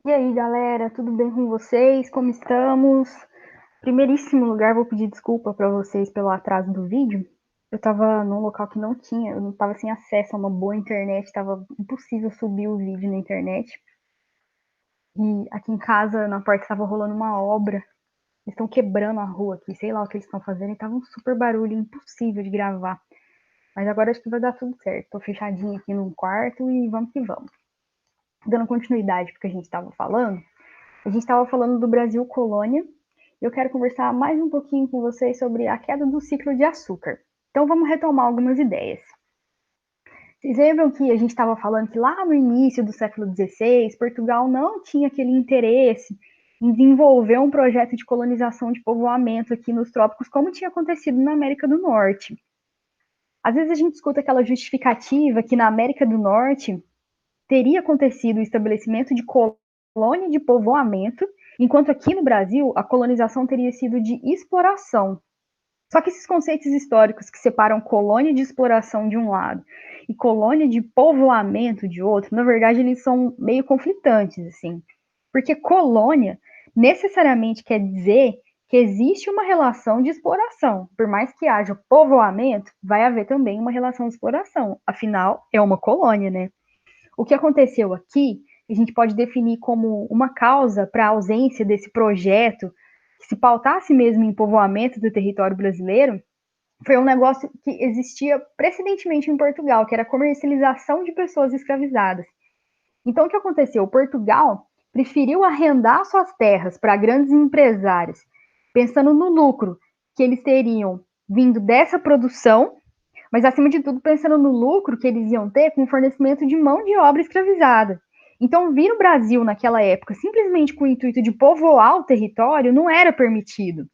E aí, galera, tudo bem com vocês? Como estamos? Primeiríssimo lugar, vou pedir desculpa para vocês pelo atraso do vídeo. Eu tava num local que não tinha, eu não tava sem acesso a uma boa internet, tava impossível subir o vídeo na internet. E aqui em casa, na porta, tava rolando uma obra. Eles estão quebrando a rua aqui, sei lá o que eles estão fazendo, e tava um super barulho, impossível de gravar. Mas agora acho que vai dar tudo certo. Tô fechadinha aqui num quarto e vamos que vamos. Dando continuidade porque a gente estava falando, do Brasil colônia. Eu quero conversar mais um pouquinho com vocês sobre a queda do ciclo de açúcar. Então vamos retomar algumas ideias. Vocês lembram que a gente estava falando que lá no início do século XVI, Portugal não tinha aquele interesse em desenvolver um projeto de colonização de povoamento aqui nos trópicos, como tinha acontecido na América do Norte. Às vezes a gente escuta aquela justificativa que na América do Norte teria acontecido o estabelecimento de colônia de povoamento, enquanto aqui no Brasil a colonização teria sido de exploração. Só que esses conceitos históricos que separam colônia de exploração de um lado e colônia de povoamento de outro, na verdade eles são meio conflitantes, assim. Porque colônia necessariamente quer dizer que existe uma relação de exploração. Por mais que haja povoamento, vai haver também uma relação de exploração. Afinal, é uma colônia, né? O que aconteceu aqui, a gente pode definir como uma causa para a ausência desse projeto que se pautasse mesmo em povoamento do território brasileiro, foi um negócio que existia precedentemente em Portugal, que era a comercialização de pessoas escravizadas. Então, o que aconteceu? Portugal preferiu arrendar suas terras para grandes empresários, pensando no lucro que eles teriam vindo dessa produção, mas acima de tudo pensando no lucro que eles iam ter com o fornecimento de mão de obra escravizada. Então, vir o Brasil naquela época simplesmente com o intuito de povoar o território não era permitido.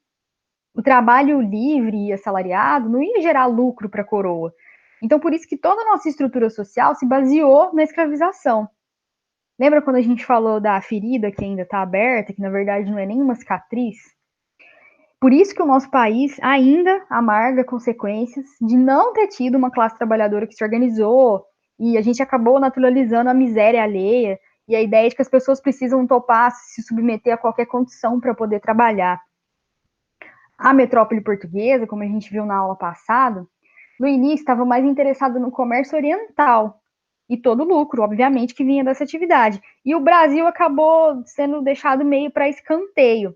O trabalho livre e assalariado não ia gerar lucro para a coroa. Então, por isso que toda a nossa estrutura social se baseou na escravização. Lembra quando a gente falou da ferida que ainda está aberta, que na verdade não é nenhuma cicatriz? Por isso que o nosso país ainda amarga consequências de não ter tido uma classe trabalhadora que se organizou, e a gente acabou naturalizando a miséria alheia e a ideia de que as pessoas precisam topar se submeter a qualquer condição para poder trabalhar. A metrópole portuguesa, como a gente viu na aula passada, no início estava mais interessada no comércio oriental e todo o lucro, obviamente, que vinha dessa atividade. E o Brasil acabou sendo deixado meio para escanteio.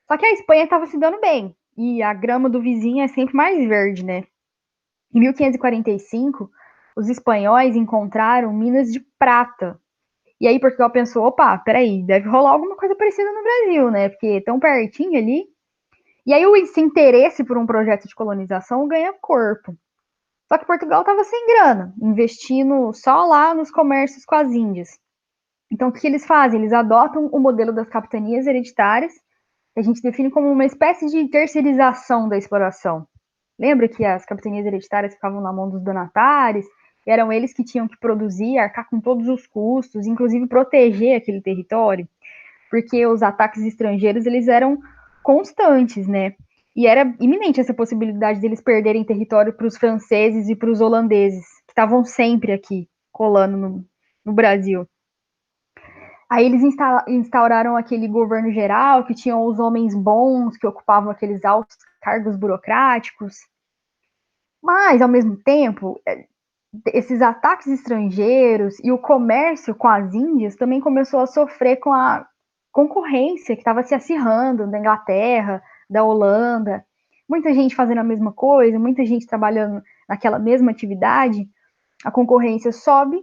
Só que a Espanha estava se dando bem, e a grama do vizinho é sempre mais verde, né? Em 1545, os espanhóis encontraram minas de prata. E aí Portugal pensou, opa, peraí, deve rolar alguma coisa parecida no Brasil, né? Porque tão pertinho ali. E aí esse interesse por um projeto de colonização ganha corpo. Só que Portugal estava sem grana, investindo só lá nos comércios com as Índias. Então o que eles fazem? Eles adotam o modelo das capitanias hereditárias, que a gente define como uma espécie de terceirização da exploração. Lembra que as capitanias hereditárias ficavam na mão dos donatários, eram eles que tinham que produzir, arcar com todos os custos, inclusive proteger aquele território, porque os ataques estrangeiros eles eram constantes, né? E era iminente essa possibilidade deles perderem território para os franceses e para os holandeses, que estavam sempre aqui colando no Brasil. Aí eles instauraram aquele governo geral, que tinham os homens bons, que ocupavam aqueles altos cargos burocráticos. Mas, ao mesmo tempo, esses ataques estrangeiros e o comércio com as Índias também começou a sofrer com a concorrência que estava se acirrando da Inglaterra, da Holanda. Muita gente fazendo a mesma coisa, muita gente trabalhando naquela mesma atividade. A concorrência sobe,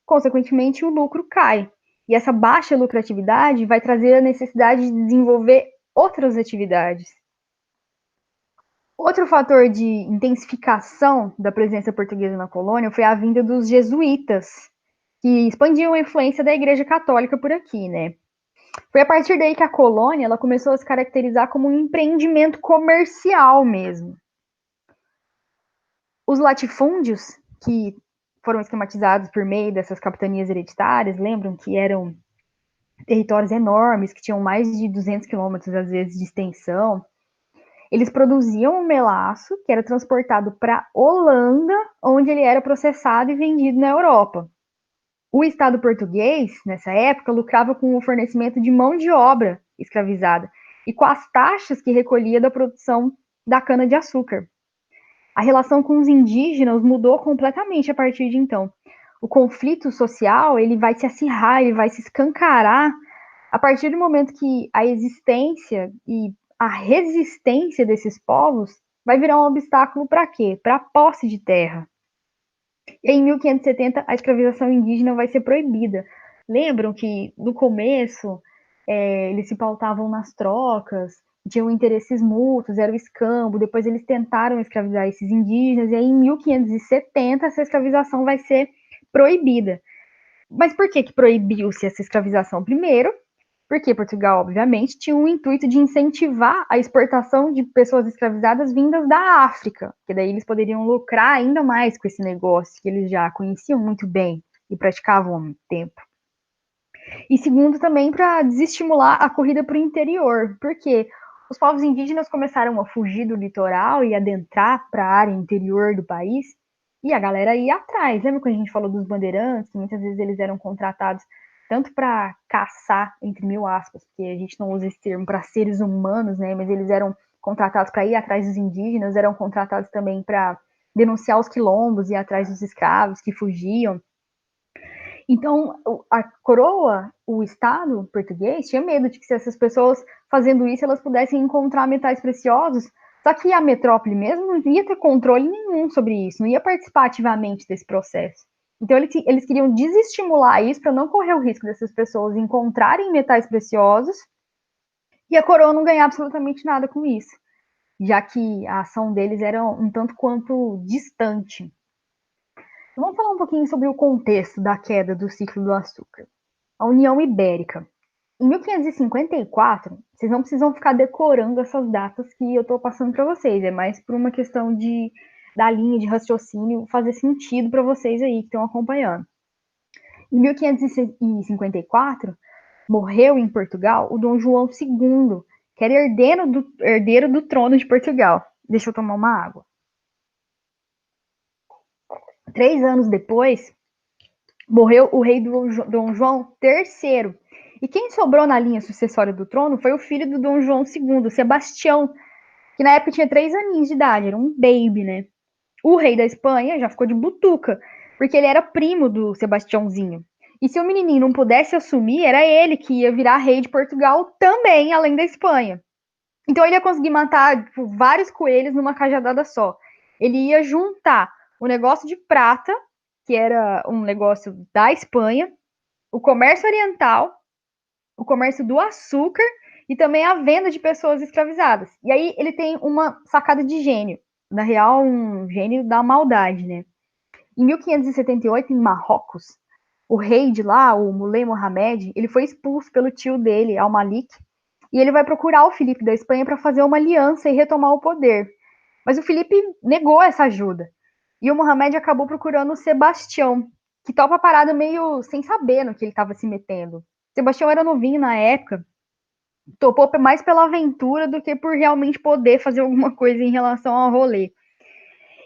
consequentemente o lucro cai. E essa baixa lucratividade vai trazer a necessidade de desenvolver outras atividades. Outro fator de intensificação da presença portuguesa na colônia foi a vinda dos jesuítas, que expandiam a influência da Igreja Católica por aqui, né? Foi a partir daí que a colônia ela começou a se caracterizar como um empreendimento comercial mesmo. Os latifúndios, que foram esquematizados por meio dessas capitanias hereditárias, lembram que eram territórios enormes, que tinham mais de 200 quilômetros, às vezes, de extensão. Eles produziam um melaço que era transportado para Holanda, onde ele era processado e vendido na Europa. O Estado português, nessa época, lucrava com o fornecimento de mão de obra escravizada e com as taxas que recolhia da produção da cana-de-açúcar. A relação com os indígenas mudou completamente a partir de então. O conflito social ele vai se acirrar, ele vai se escancarar a partir do momento que a existência e a resistência desses povos vai virar um obstáculo para quê? Para a posse de terra. E em 1570, a escravização indígena vai ser proibida. Lembram que, no começo, eles se pautavam nas trocas, tinham interesses mútuos, era o escambo, depois eles tentaram escravizar esses indígenas, e aí em 1570 essa escravização vai ser proibida. Mas por que proibiu-se essa escravização? Primeiro, porque Portugal, obviamente, tinha o intuito de incentivar a exportação de pessoas escravizadas vindas da África, que daí eles poderiam lucrar ainda mais com esse negócio que eles já conheciam muito bem e praticavam há muito tempo. E segundo, também para desestimular a corrida para o interior, porque os povos indígenas começaram a fugir do litoral e adentrar para a área interior do país, e a galera ia atrás. Lembra quando a gente falou dos bandeirantes, que muitas vezes eles eram contratados tanto para caçar, entre mil aspas, porque a gente não usa esse termo para seres humanos, né? Mas eles eram contratados para ir atrás dos indígenas, eram contratados também para denunciar os quilombos e atrás dos escravos que fugiam. Então, a coroa, o Estado português, tinha medo de que se essas pessoas fazendo isso, elas pudessem encontrar metais preciosos, só que a metrópole mesmo não ia ter controle nenhum sobre isso, não ia participar ativamente desse processo. Então, eles queriam desestimular isso para não correr o risco dessas pessoas encontrarem metais preciosos e a coroa não ganhar absolutamente nada com isso, já que a ação deles era um tanto quanto distante. Vamos falar um pouquinho sobre o contexto da queda do ciclo do açúcar. A União Ibérica. Em 1554, vocês não precisam ficar decorando essas datas que eu estou passando para vocês, é mais por uma questão da linha de raciocínio fazer sentido para vocês aí que estão acompanhando. Em 1554, morreu em Portugal o Dom João II, que era herdeiro do trono de Portugal. Deixa eu tomar uma água. 3 anos depois, morreu o rei Dom João III. E quem sobrou na linha sucessória do trono foi o filho do Dom João II, Sebastião, que na época tinha 3 aninhos de idade, era um baby, né? O rei da Espanha já ficou de butuca, porque ele era primo do Sebastiãozinho. E se o menininho não pudesse assumir, era ele que ia virar rei de Portugal também, além da Espanha. Então ele ia conseguir matar tipo, vários coelhos numa cajadada só. Ele ia juntar o negócio de prata, que era um negócio da Espanha, o comércio oriental, o comércio do açúcar e também a venda de pessoas escravizadas. E aí ele tem uma sacada de gênio, na real, um gênio da maldade, né? Em 1578, em Marrocos, o rei de lá, o Muley Mohamed, ele foi expulso pelo tio dele, Al-Malik, e ele vai procurar o Filipe da Espanha para fazer uma aliança e retomar o poder. Mas o Filipe negou essa ajuda. E o Mohamed acabou procurando o Sebastião, que topa a parada meio sem saber no que ele estava se metendo. Sebastião era novinho na época, topou mais pela aventura do que por realmente poder fazer alguma coisa em relação ao rolê.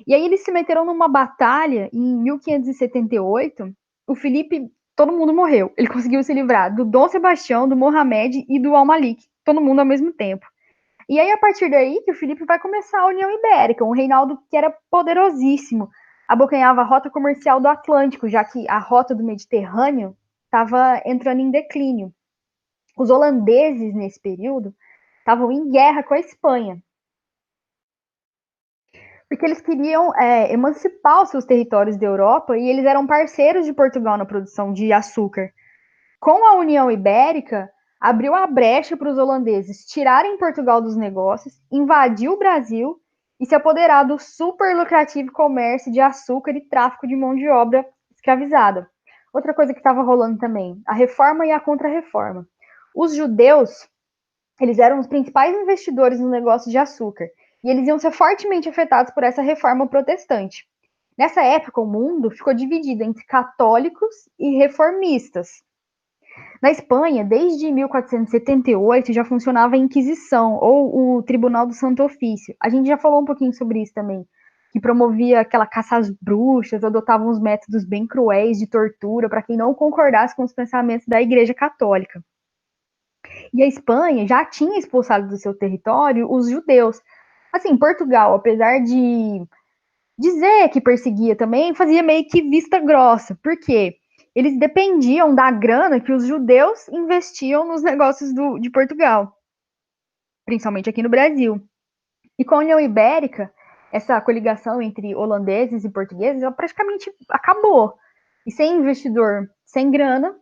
E aí eles se meteram numa batalha em 1578. O Filipe, todo mundo morreu. Ele conseguiu se livrar do Dom Sebastião, do Mohamed e do Al-Malik, todo mundo ao mesmo tempo. E aí, a partir daí, que o Filipe vai começar a União Ibérica, um reinaldo que era poderosíssimo, abocanhava a rota comercial do Atlântico, já que a rota do Mediterrâneo estava entrando em declínio. Os holandeses, nesse período, estavam em guerra com a Espanha, porque eles queriam emancipar os seus territórios da Europa e eles eram parceiros de Portugal na produção de açúcar. Com a União Ibérica, abriu a brecha para os holandeses tirarem Portugal dos negócios, invadir o Brasil e se apoderar do super lucrativo comércio de açúcar e tráfico de mão de obra escravizada. Outra coisa que estava rolando também, a reforma e a contra-reforma. Os judeus, eles eram os principais investidores no negócio de açúcar e eles iam ser fortemente afetados por essa reforma protestante. Nessa época, o mundo ficou dividido entre católicos e reformistas. Na Espanha, desde 1478, já funcionava a Inquisição, ou o Tribunal do Santo Ofício. A gente já falou um pouquinho sobre isso também, que promovia aquela caça às bruxas, adotava uns métodos bem cruéis de tortura para quem não concordasse com os pensamentos da Igreja Católica. E a Espanha já tinha expulsado do seu território os judeus. Assim, Portugal, apesar de dizer que perseguia também, fazia meio que vista grossa. Por quê? Eles dependiam da grana que os judeus investiam nos negócios de Portugal, principalmente aqui no Brasil. E com a União Ibérica, essa coligação entre holandeses e portugueses, ela praticamente acabou. E sem investidor, sem grana,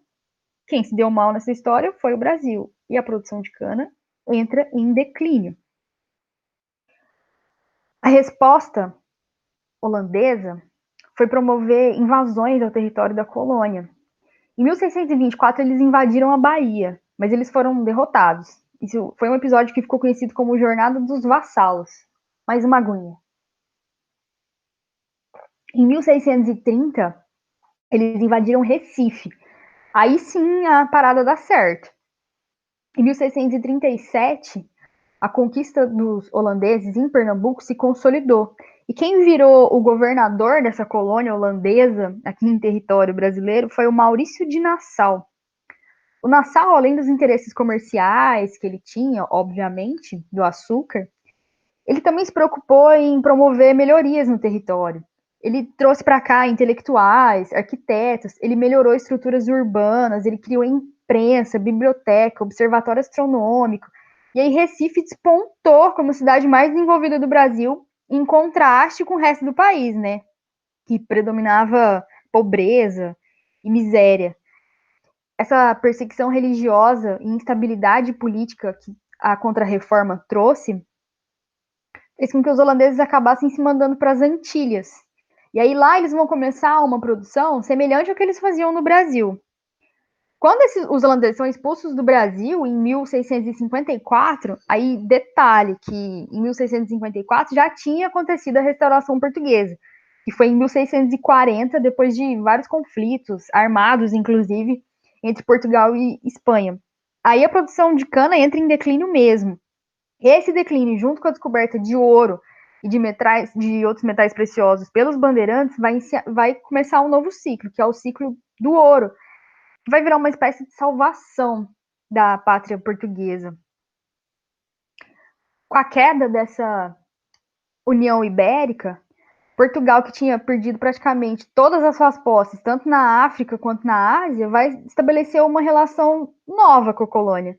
quem se deu mal nessa história foi o Brasil. E a produção de cana entra em declínio. A resposta holandesa foi promover invasões ao território da colônia. Em 1624, eles invadiram a Bahia, mas eles foram derrotados. Isso foi um episódio que ficou conhecido como Jornada dos Vassalos. Mais uma aguinha. Em 1630, eles invadiram Recife. Aí sim a parada dá certo. Em 1637, a conquista dos holandeses em Pernambuco se consolidou. E quem virou o governador dessa colônia holandesa aqui em território brasileiro foi o Maurício de Nassau. O Nassau, além dos interesses comerciais que ele tinha, obviamente, do açúcar, ele também se preocupou em promover melhorias no território. Ele trouxe para cá intelectuais, arquitetos, ele melhorou estruturas urbanas, ele criou imprensa, biblioteca, observatório astronômico. E aí Recife despontou como a cidade mais desenvolvida do Brasil, em contraste com o resto do país, né? Que predominava pobreza e miséria. Essa perseguição religiosa e instabilidade política que a Contra-Reforma trouxe fez com que os holandeses acabassem se mandando para as Antilhas. E aí lá eles vão começar uma produção semelhante ao que eles faziam no Brasil. Quando os holandeses são expulsos do Brasil, em 1654, aí detalhe que em 1654 já tinha acontecido a restauração portuguesa, que foi em 1640, depois de vários conflitos, armados inclusive, entre Portugal e Espanha. Aí a produção de cana entra em declínio mesmo. Esse declínio, junto com a descoberta de ouro e de outros metais preciosos pelos bandeirantes, vai começar um novo ciclo, que é o ciclo do ouro, que vai virar uma espécie de salvação da pátria portuguesa. Com a queda dessa União Ibérica, Portugal, que tinha perdido praticamente todas as suas posses, tanto na África quanto na Ásia, vai estabelecer uma relação nova com a colônia.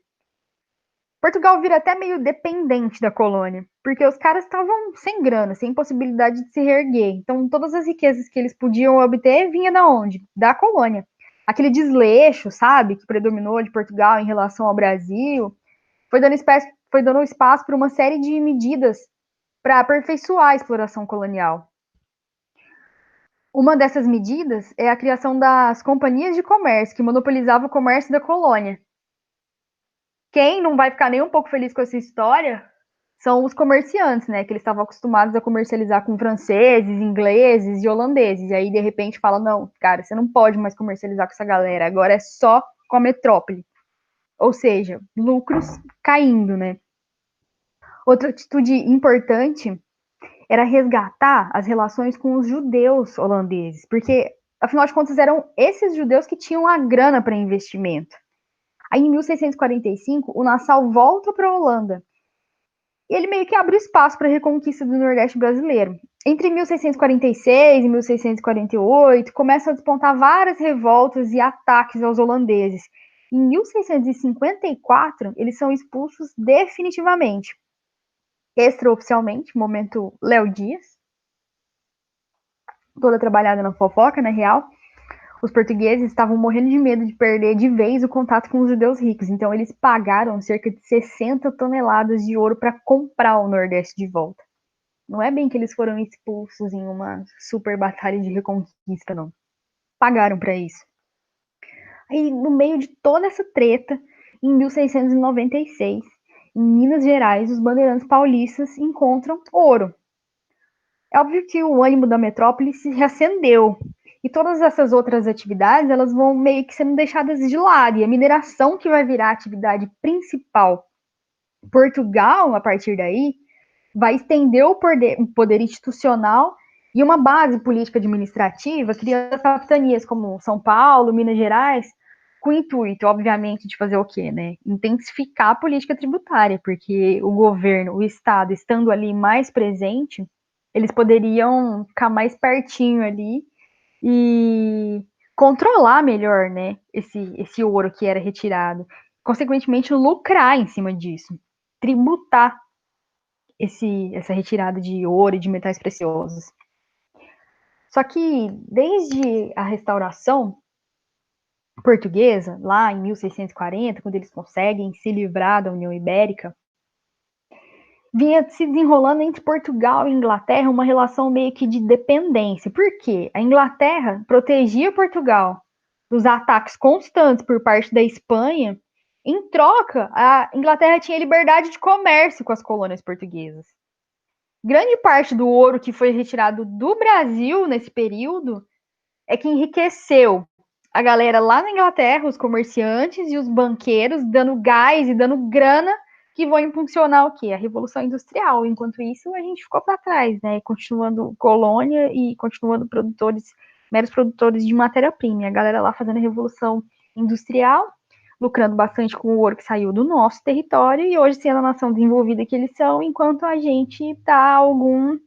Portugal vira até meio dependente da colônia, porque os caras estavam sem grana, sem possibilidade de se reerguer. Então, todas as riquezas que eles podiam obter vinha da onde? Da colônia. Aquele desleixo, sabe, que predominou de Portugal em relação ao Brasil, foi dando espaço para uma série de medidas para aperfeiçoar a exploração colonial. Uma dessas medidas é a criação das companhias de comércio, que monopolizavam o comércio da colônia. Quem não vai ficar nem um pouco feliz com essa história são os comerciantes, né? Que eles estavam acostumados a comercializar com franceses, ingleses e holandeses. E aí, de repente, fala: não, cara, você não pode mais comercializar com essa galera, agora é só com a metrópole. Ou seja, lucros caindo, né? Outra atitude importante era resgatar as relações com os judeus holandeses, porque, afinal de contas, eram esses judeus que tinham a grana para investimento. Aí, em 1645, o Nassau volta para a Holanda. E ele meio que abre espaço para a reconquista do Nordeste brasileiro. Entre 1646 e 1648, começam a despontar várias revoltas e ataques aos holandeses. Em 1654, eles são expulsos definitivamente. Extraoficialmente, momento Léo Dias, toda trabalhada na fofoca, na real, os portugueses estavam morrendo de medo de perder de vez o contato com os judeus ricos, então eles pagaram cerca de 60 toneladas de ouro para comprar o Nordeste de volta. Não é bem que eles foram expulsos em uma super batalha de reconquista, não. Pagaram para isso. Aí, no meio de toda essa treta, em 1696, em Minas Gerais, os bandeirantes paulistas encontram ouro. É óbvio que o ânimo da metrópole se reacendeu. E todas essas outras atividades, elas vão meio que sendo deixadas de lado. E a mineração que vai virar a atividade principal. Portugal, a partir daí, vai estender o poder institucional E uma base política administrativa cria as capitanias como São Paulo, Minas Gerais, com o intuito, obviamente, de fazer o quê, né? Intensificar a política tributária, porque o governo, o Estado, estando ali mais presente, eles poderiam ficar mais pertinho ali e controlar melhor, né, esse ouro que era retirado. Consequentemente, lucrar em cima disso, tributar essa retirada de ouro e de metais preciosos. Só que desde a restauração portuguesa, lá em 1640, quando eles conseguem se livrar da União Ibérica, vinha se desenrolando entre Portugal e Inglaterra uma relação meio que de dependência. Por quê? A Inglaterra protegia Portugal dos ataques constantes por parte da Espanha. Em troca, a Inglaterra tinha liberdade de comércio com as colônias portuguesas. Grande parte do ouro que foi retirado do Brasil nesse período é que enriqueceu a galera lá na Inglaterra, os comerciantes e os banqueiros, dando gás e dando grana que vão impulsionar o quê? A Revolução Industrial. Enquanto isso, a gente ficou para trás, né? Continuando colônia e continuando meros produtores de matéria-prima. A galera lá fazendo a Revolução Industrial, lucrando bastante com o ouro que saiu do nosso território e hoje sendo a nação desenvolvida que eles são, enquanto a gente está alguns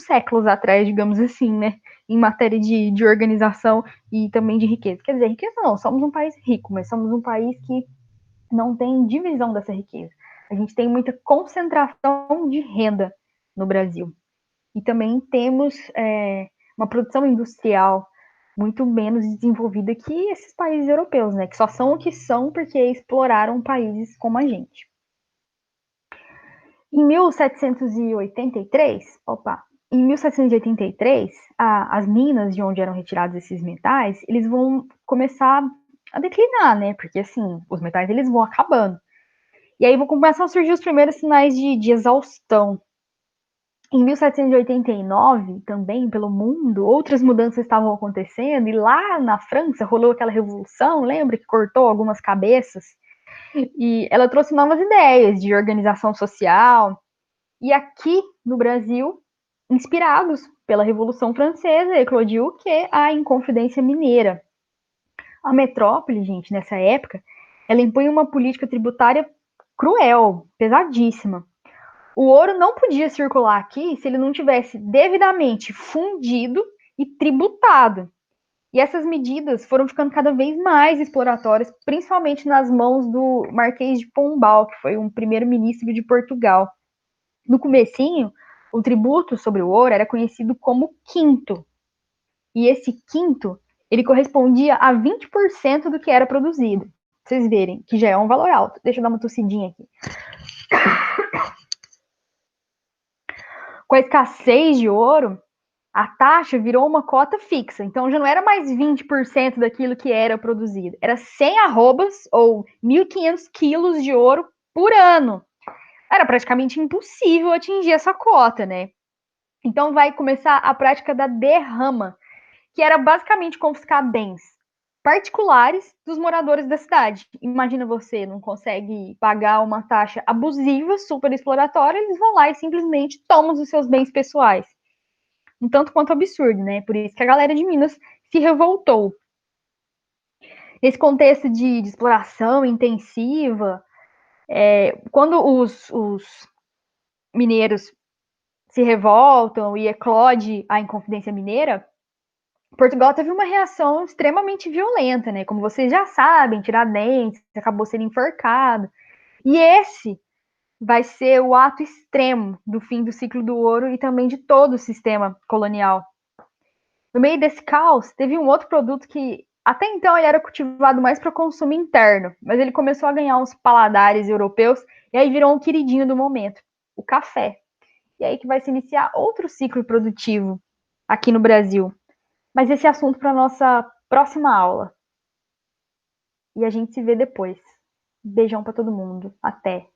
séculos atrás, digamos assim, né? Em matéria de organização e também de riqueza. Quer dizer, riqueza não, somos um país rico, mas somos um país que não tem divisão dessa riqueza. A gente tem muita concentração de renda no Brasil. E também temos uma produção industrial muito menos desenvolvida que esses países europeus, né? Que só são o que são porque exploraram países como a gente. Em 1783, em 1783, as minas de onde eram retirados esses metais, eles vão começar a declinar, né? Porque assim, os metais eles vão acabando. E aí vão começar a surgir os primeiros sinais de exaustão. Em 1789, também pelo mundo, outras mudanças estavam acontecendo, e lá na França rolou aquela revolução, lembra que cortou algumas cabeças? E ela trouxe novas ideias de organização social. E aqui no Brasil, inspirados pela Revolução Francesa, eclodiu o que? A Inconfidência Mineira. A metrópole, gente, nessa época, ela impunha uma política tributária cruel, pesadíssima. O ouro não podia circular aqui se ele não tivesse devidamente fundido e tributado. E essas medidas foram ficando cada vez mais exploratórias, principalmente nas mãos do Marquês de Pombal, que foi um primeiro-ministro de Portugal. No comecinho, o tributo sobre o ouro era conhecido como quinto. E esse quinto, ele correspondia a 20% do que era produzido. Vocês verem que já é um valor alto. Deixa eu dar uma tossidinha aqui. Com a escassez de ouro, a taxa virou uma cota fixa. Então já não era mais 20% daquilo que era produzido. Era 100 arrobas ou 1.500 quilos de ouro por ano. Era praticamente impossível atingir essa cota, né? Então vai começar a prática da derrama, que era basicamente confiscar bens particulares dos moradores da cidade. Imagina você não consegue pagar uma taxa abusiva, super exploratória, eles vão lá e simplesmente tomam os seus bens pessoais. Um tanto quanto absurdo, né? Por isso que a galera de Minas se revoltou. Nesse contexto de exploração intensiva, quando os mineiros se revoltam e eclode a Inconfidência Mineira, Portugal teve uma reação extremamente violenta, né? Como vocês já sabem, Tiradentes acabou sendo enforcado. E esse vai ser o ato extremo do fim do ciclo do ouro e também de todo o sistema colonial. No meio desse caos, teve um outro produto que até então ele era cultivado mais para consumo interno, mas ele começou a ganhar uns paladares europeus e aí virou um queridinho do momento, o café. E aí que vai se iniciar outro ciclo produtivo aqui no Brasil. Mas esse é assunto para nossa próxima aula. E a gente se vê depois. Beijão para todo mundo. Até.